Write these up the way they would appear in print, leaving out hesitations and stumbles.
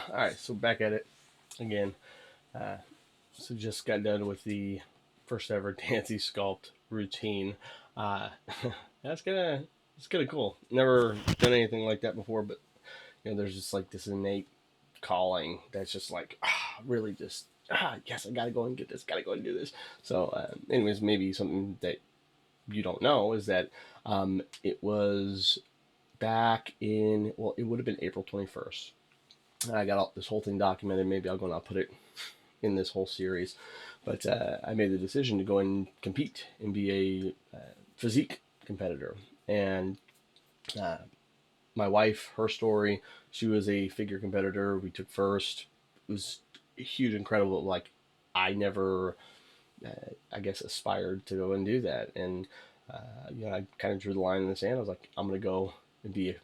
All right, so back at it again. Uh, so just got done with the first ever Dancy Sculpt routine. Uh, that's kind of it's kind of cool. Never done anything like that before, but there's just like this innate calling that's just like really just yes, I gotta go and get this, gotta go and do this. So, anyways, maybe something that you don't know is that it was back in it would have been April 21st. I got all, this whole thing documented. Maybe I'll go and I'll put it in this whole series. But I made the decision to go and compete and be a physique competitor. And uh, my wife, her story, she was a figure competitor. We took first. It was huge, incredible. Like, I never, I guess, aspired to go and do that. And, I kind of drew the line in the sand. I was like, I'm going to go and be a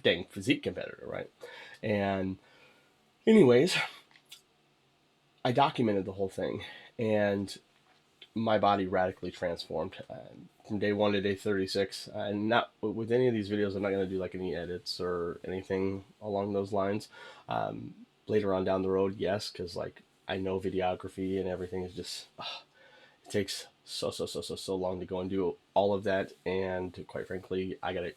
dang physique competitor, right? And, anyways, I documented the whole thing, and my body radically transformed from day one to day 36. And not with any of these videos, I'm not going to do like any edits or anything along those lines. Um, Later on down the road, yes, because like I know videography and everything is just it takes so long to go and do all of that. And quite frankly, I got an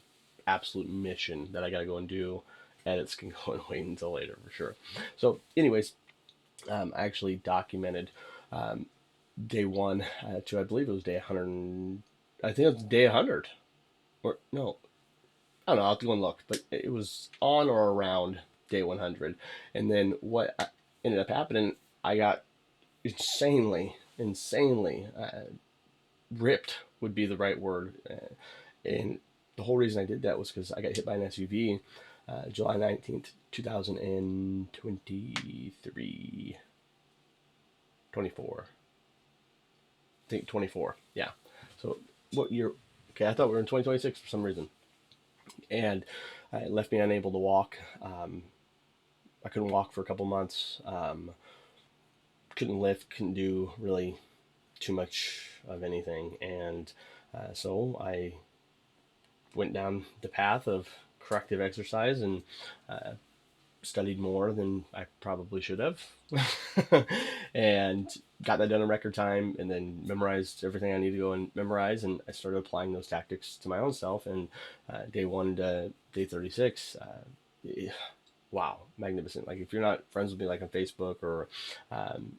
absolute mission that I got to go and do. Edits can go and wait until later for sure. So, anyways, I actually documented um, day one to I believe it was day 100. I think it was day 100 or no, I don't know. I'll have to go and look, but it was on or around day 100. And then what ended up happening, I got insanely ripped would be the right word. And the whole reason I did that was because I got hit by an SUV July 19th, 2023, 24. I think 24. Yeah. So what year? Okay, I thought we were in 2026 for some reason, and it left me unable to walk. I couldn't walk for a couple months. Couldn't lift. Couldn't do really too much of anything, and so I went down the path of corrective exercise and uh, studied more than I probably should have, and got that done in record time, and then memorized everything I need to go and memorize, and I started applying those tactics to my own self. And day one to day 36, wow, magnificent! Like if you're not friends with me, like on Facebook or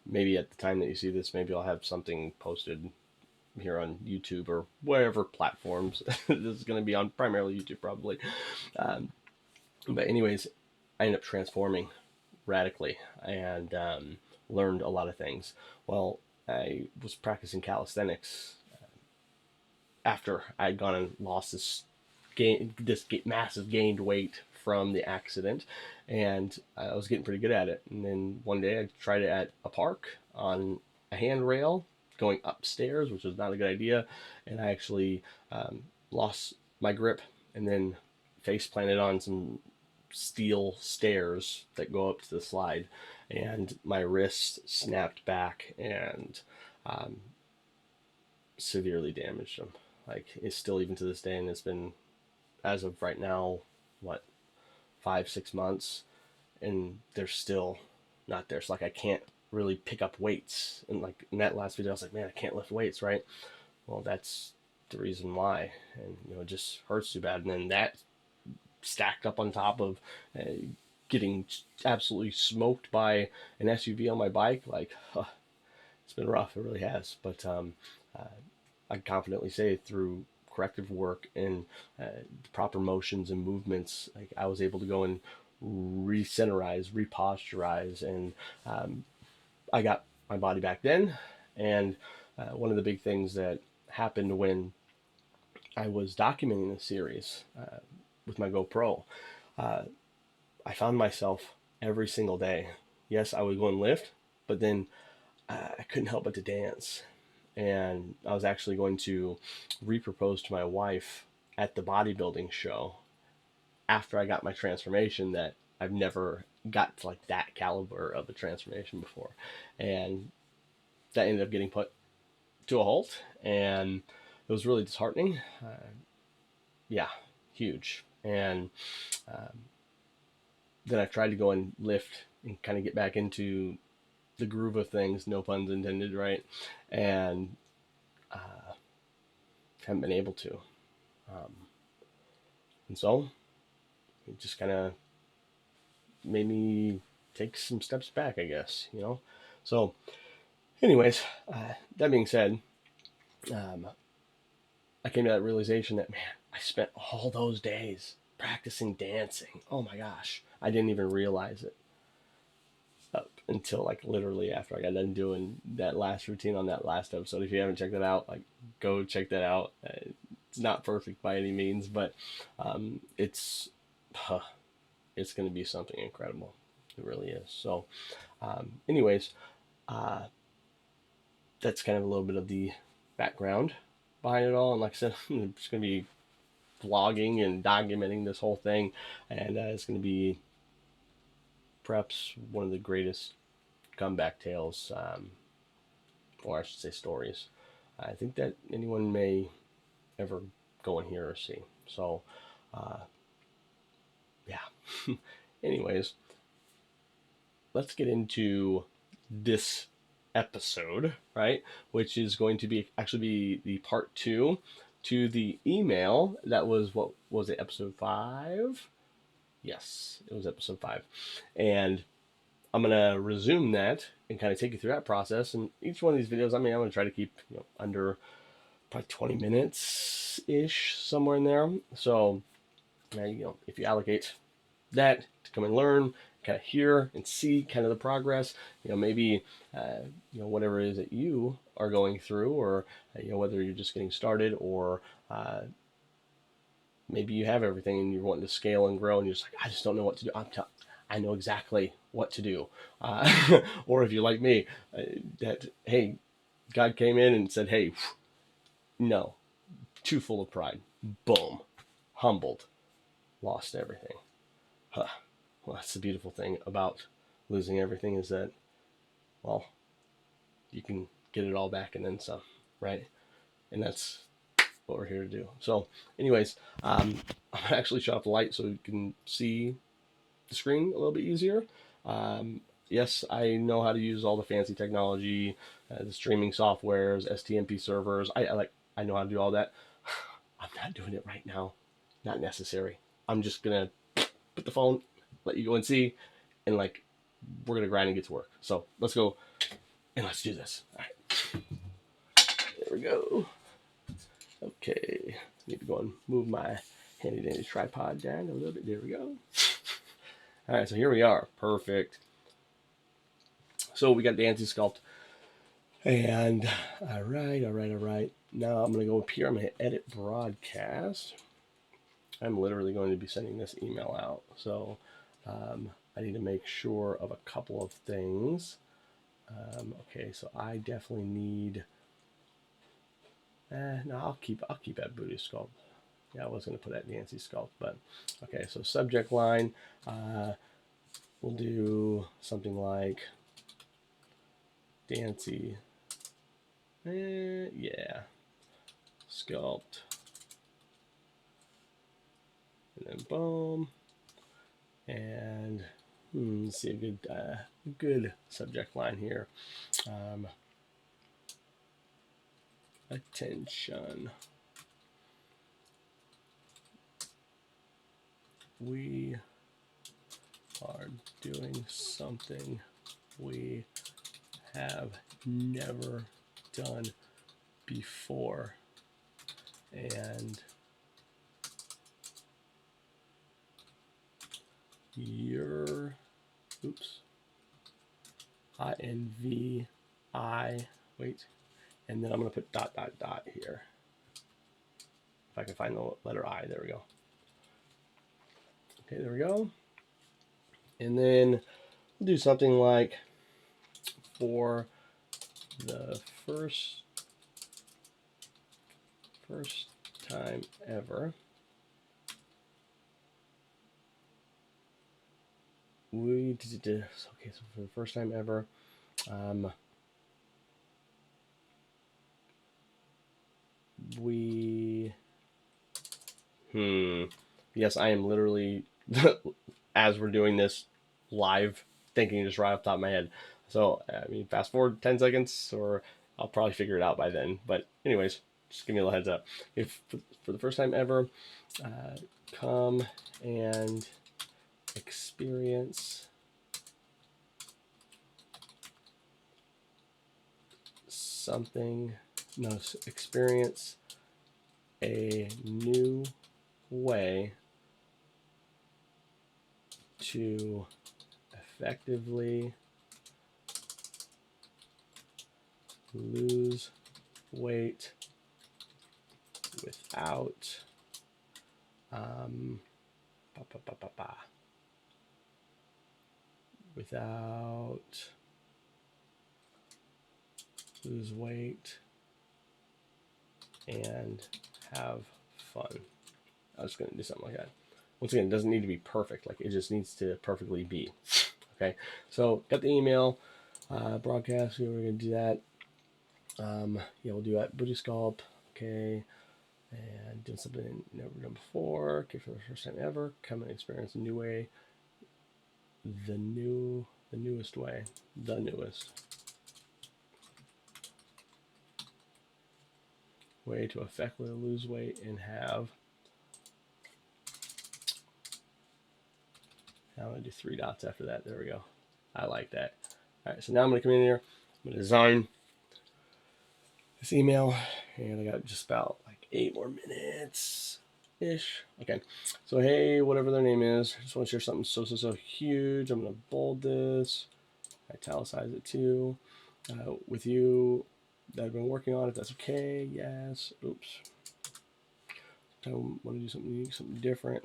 maybe at the time that you see this, maybe I'll have something posted here on YouTube or wherever platforms this is going to be on, primarily YouTube probably. Um, but anyways, I ended up transforming radically and learned a lot of things. Well, I was practicing calisthenics after I'd gone and lost this massive gained weight from the accident, and I was getting pretty good at it. And then one day I tried it at a park on a handrail going upstairs, which was not a good idea, and I actually lost my grip and then face planted on some steel stairs that go up to the slide, and my wrist snapped back and um, severely damaged them. Like it's still even to this day, and it's been as of right now, what 5 6 months, and they're still not there. So like I can't really pick up weights, and like in that last video, I was like, man, I can't lift weights, right? Well, that's the reason why, and it just hurts too bad. And then that stacked up on top of uh, getting absolutely smoked by an SUV on my bike, like it's been rough. It really has. But uh, I can confidently say through corrective work and the proper motions and movements, like I was able to go and recenterize, reposturize, and um, I got my body back then. And one of the big things that happened when I was documenting the series with my GoPro, uh, I found myself every single day. Yes, I would go and lift, but then I couldn't help but to dance. And I was actually going to repropose to my wife at the bodybuilding show after I got my transformation that I've never got to like that caliber of a transformation before. And that ended up getting put to a halt, and it was really disheartening. Yeah, huge. And um, then I tried to go and lift and kind of get back into the groove of things, no puns intended, right? And uh, haven't been able to. Um, and so it just kind of made me take some steps back, I guess, you know? So, anyways, that being said, um, I came to that realization that, man, I spent all those days practicing dancing. Oh my gosh. I didn't even realize it up until like literally after I got done doing that last routine on that last episode. If you haven't checked that out, like go check that out. It's not perfect by any means, but it's huh, it's going to be something incredible. It really is. So, anyways, uh, that's kind of a little bit of the background behind it all. And like I said, I'm just going to be vlogging and documenting this whole thing, and it's going to be perhaps one of the greatest comeback tales, or I should say stories, I think that anyone may ever go and hear or see. So, uh, yeah. Anyways, let's get into this episode, right? Which is going to be actually be the part 2 to the email that was, what was it, episode 5? Yes, it was episode 5. And I'm going to resume that and kind of take you through that process. And each one of these videos, I mean, I'm going to try to keep, under probably 20 minutes ish, somewhere in there. So, if you allocate that to come and learn, kind of hear and see kind of the progress, maybe, whatever it is that you are going through, or, whether you're just getting started, or maybe you have everything and you're wanting to scale and grow and you're just like, I just don't know what to do. I know exactly what to do. Or if you're like me, that, hey, God came in and said, hey, no, too full of pride. Boom. Humbled. Lost everything. Huh. Well, that's the beautiful thing about losing everything, is that, well, you can get it all back and then some, right? And that's what we're here to do. So, anyways, I'm actually shut off the light so you can see the screen a little bit easier. Yes, I know how to use all the fancy technology, the streaming softwares, STMP servers. I know how to do all that. I'm not doing it right now. Not necessary. I'm just gonna put the phone, let you go and see, and like we're gonna grind and get to work. So let's go and let's do this. All right, there we go. Okay, need to go and move my handy dandy tripod down a little bit. There we go. All right, so here we are. Perfect. So we got the anti-sculpt. And all right. Now I'm going to go up here. I'm going to edit broadcast. I'm literally going to be sending this email out. So I need to make sure of a couple of things. Okay, so I definitely need. No, I'll keep that booty sculpt. Yeah, I was going to put that Nancy sculpt, but okay. So subject line, we'll do something like Dancy. Yeah, sculpt, and then boom, and let's see a good subject line here. Attention. We are doing something we have never done before, and your INVI, wait, and then I'm going to put ... here. If I can find the letter I, there we go. Okay, there we go. And then we'll do something like, for the first time ever, okay, so for the first time ever, yes, I am literally as we're doing this live, thinking just right off the top of my head. So, I mean, fast forward 10 seconds, or I'll probably figure it out by then. But, anyways, just give me a little heads up. If for the first time ever, come and experience something, no, experience a new way to effectively lose weight without without lose weight and have fun. I was going to do something like that. Once again, it doesn't need to be perfect. Like, it just needs to perfectly be. Okay, so got the email broadcast. We're going to do that. Yeah, we'll do that. Booty sculpt. Okay, and doing something never done before. Okay, for the first time ever, come and experience a new way. The newest way. The newest way to effectively lose weight and have. Now I'm going to do 3 dots after that. There we go. I like that. All right, so now I'm going to come in here. I'm going to design this email, and I got just about like 8 more minutes ish. Okay, so hey, whatever their name is, I just want to share something so huge. I'm going to bold this, italicize it too, with you that I've been working on. If that's okay, yes. Oops. I want to do something unique, something different,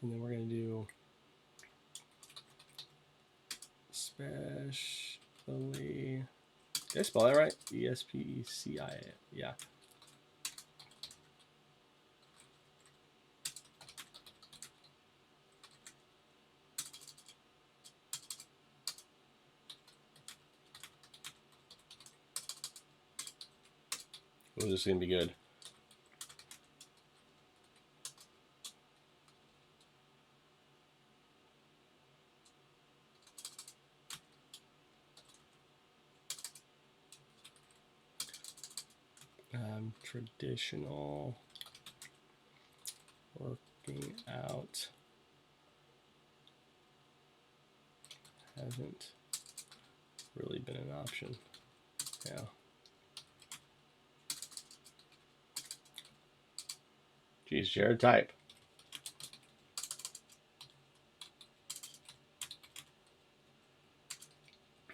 and then we're going to do especially. Did I spell that right? E-S-P-E-C-I-A. Yeah. Well, this is going to be good. Traditional working out hasn't really been an option. Yeah. Geez, Jared, type.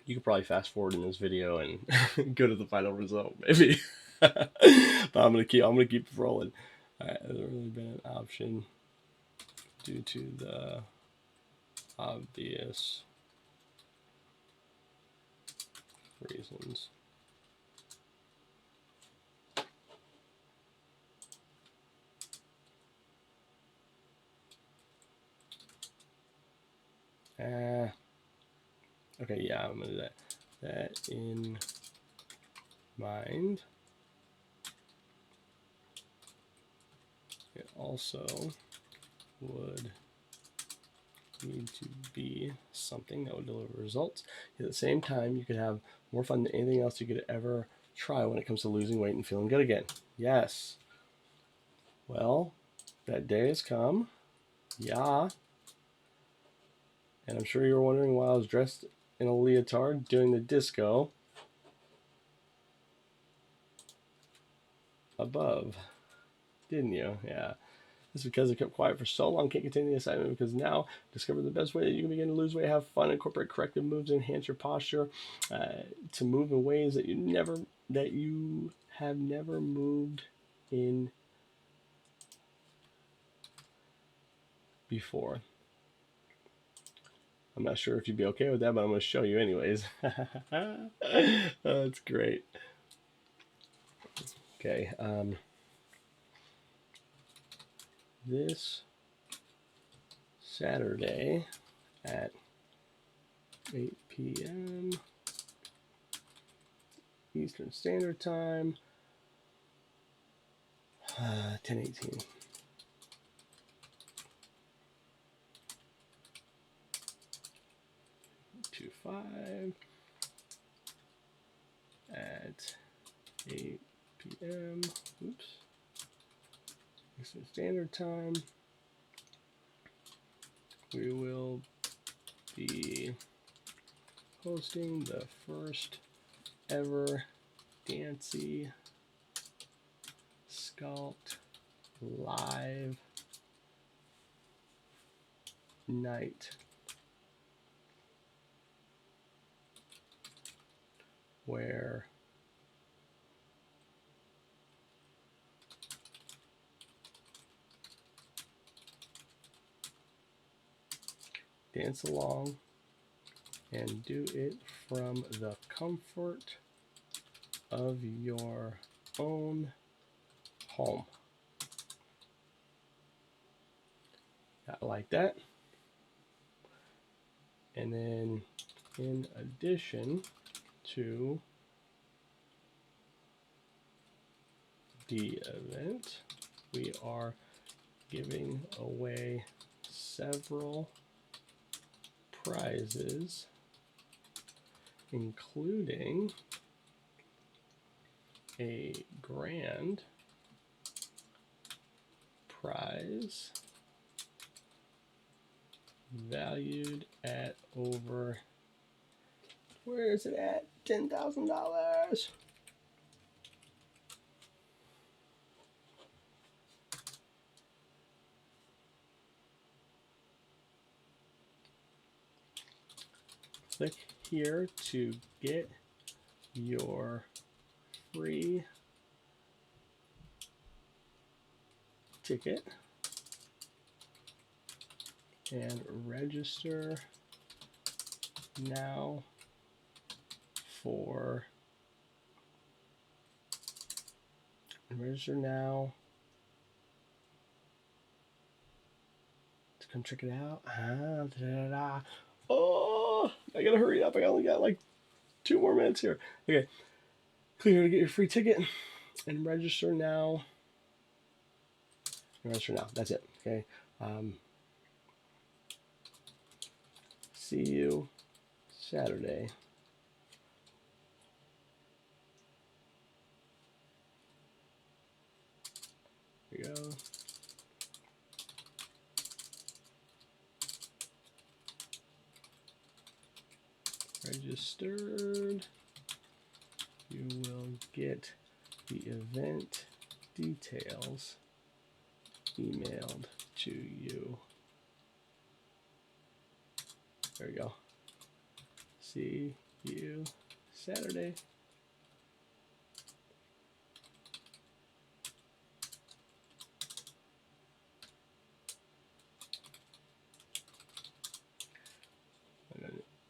You could probably fast forward in this video and go to the final result, maybe. But I'm gonna keep rolling. Alright, hasn't really been an option due to the obvious reasons. Okay, yeah, I'm gonna do that. That in mind, it also would need to be something that would deliver results. At the same time, you could have more fun than anything else you could ever try when it comes to losing weight and feeling good again. Yes. Well, that day has come. Yeah. And I'm sure you were wondering why I was dressed in a leotard doing the disco above, didn't you? Yeah. This is because I kept quiet for so long, can't continue the assignment, because now discover the best way that you can begin to lose weight, have fun, incorporate corrective moves, enhance your posture, to move in ways that you have never moved in before. I'm not sure if you'd be okay with that, but I'm going to show you anyways. That's great. Okay. This Saturday at 8 p.m. Eastern Standard Time, 10:18. 5 at 8 p.m. Oops. Eastern Standard Time. We will be hosting the first ever Dancy Sculpt live night where dance along and do it from the comfort of your own home. I like that. And then in addition to the event, we are giving away several prizes, including a grand prize valued at over, where is it at? $10,000. Click here to get your free ticket and register now to come check it out. Oh, I gotta hurry up. I only got like 2 more minutes here. Okay, click here to get your free ticket and register now. Register now. That's it. Okay. See you Saturday. Here we go. Registered. You will get the event details emailed to you. There we go. See you Saturday.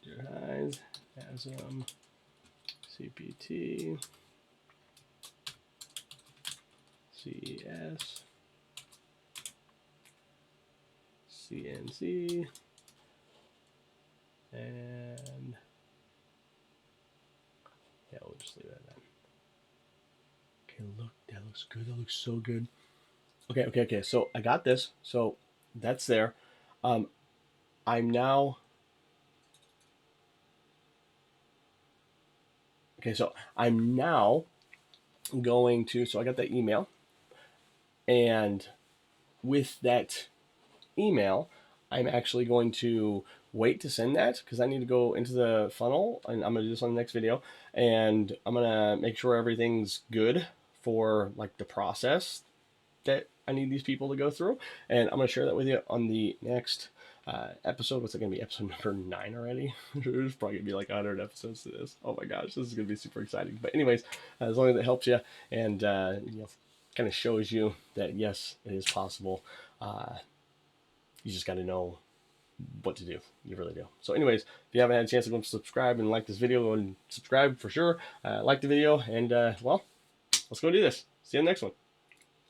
Your highs, ASM, CPT, CES, CNC, and yeah, we'll just leave it at that. Okay, look, that looks good. That looks so good. Okay. So I got this. So that's there. I'm now. Okay, so I'm now going to. So I got that email, and with that email, I'm actually going to wait to send that because I need to go into the funnel, and I'm gonna do this on the next video, and I'm gonna make sure everything's good for like the process that I need these people to go through, and I'm gonna share that with you on the next episode. What's it gonna be? Episode number 9 already? There's probably gonna be like 100 episodes to this. Oh my gosh, this is gonna be super exciting. But anyways, as long as it helps you and kind of shows you that yes, it is possible. You just got to know what to do. You really do. So anyways, if you haven't had a chance to go subscribe and like this video, go and subscribe for sure. Like the video, and well, let's go do this. See you in the next one.